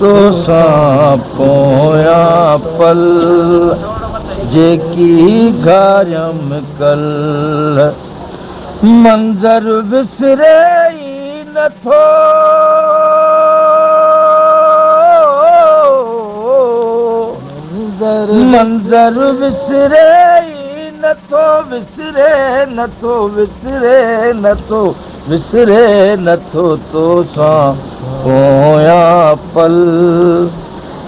तो सां पोया पल जेकी घारियम कल मंज़र विसरे ई नथो मंज़र विसरे ई नथो विसरे नथो विसरे नथो विसरे नथो तो सां पोया पल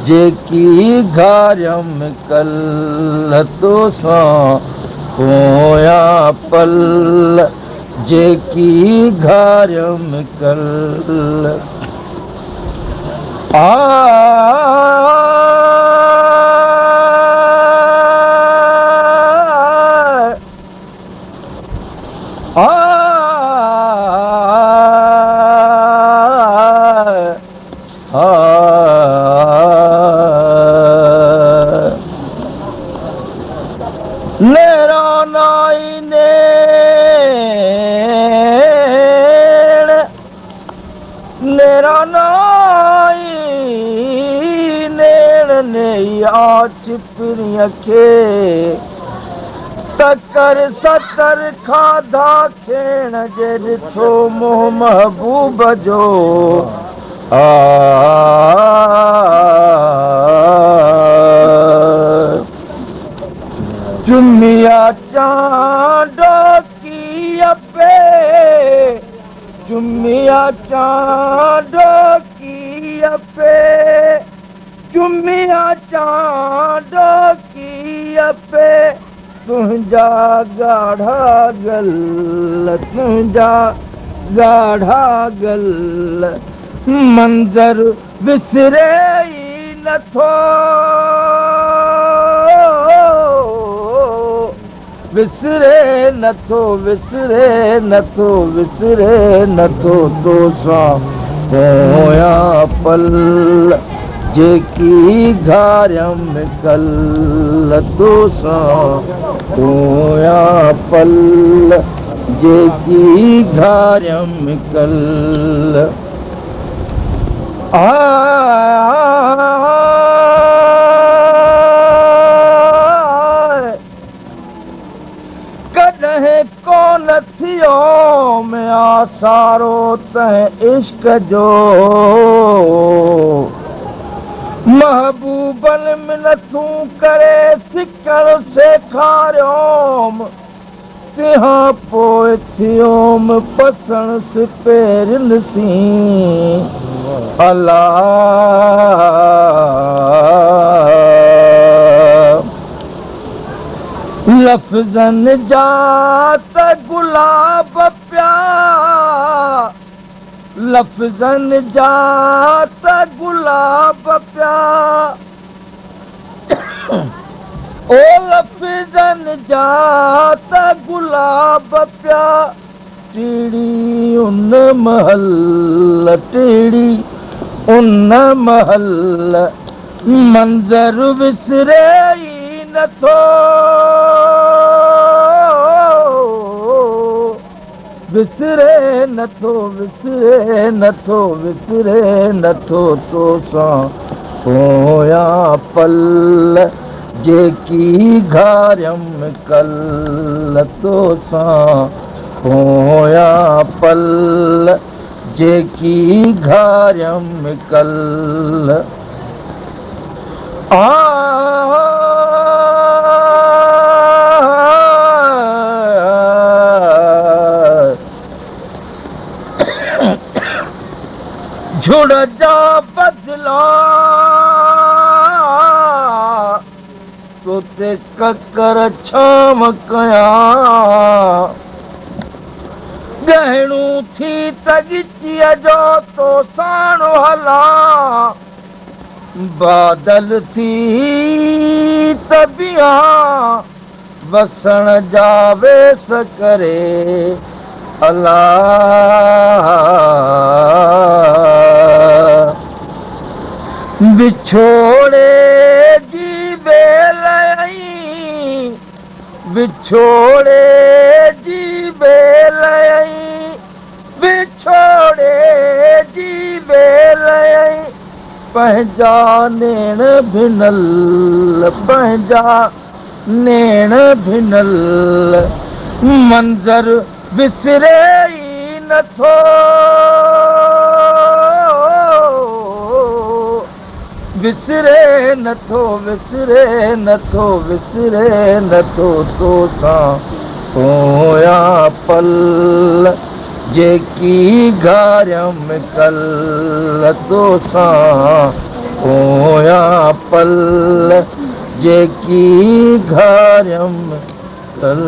जेकी घारियम कल तो सां पोया पल जेकी घारियम कल आ चिपड़ीअ खे तकर सतर खाधा खेण जे ॾिठो मोह महबूब जो चुमिया चांडो की पे चुमिया चांडो की पे चुमिया चांडो की पे तुंहिंजा गाढ़ा गल तुंहिंजा गाढ़ा गल मंज़र विसरे ई नथो विसरे नथो विसरे नथो विसरे नथो तो सां पोया पल जेकी घारियम कल तो सां पोया पल जेकी घारियम कल कॾहिं कोन थियो में आसारो तंहिं इश्क जो महबूबन मिनतूं करे सिकण सेखारियोम तंहिं पोइ थियोम पसण सिपेरिन सी अला लफ़्ज़न जा त गुलाब पिया लफ़्ज़न जा त गुलाब पिया ओ लफ़्ज़न जा त गुलाब पिया टीड़ी उन महल टीड़ी उन महल मंज़र विसरे ई नथो विसरे नथो विसरे नथो विसरे नथो तो सां पोया पल जेकी घारियम कल तो सां पोया पल जेकी घारियम कल झुड़ जा बदला तो ते ककर छाम कया गहणू थी तगिचीअ जो तो साणो हला बादल थी तबिया वसण जा वेस करे अल्लाह बिछोड़े जी बेलई बिछोड़े जी बेलई बिछोड़े जी बेलई पंहिंजा नेण भिनल, पंहिंजा नेण भिनल, मंज़र विसरे ई नथो, विसरे नथो, विसरे नथो, विसरे नथो तोसां पोया पल, जेकी घारियम कल तोसां पोया पल, जेकी घारियम कल।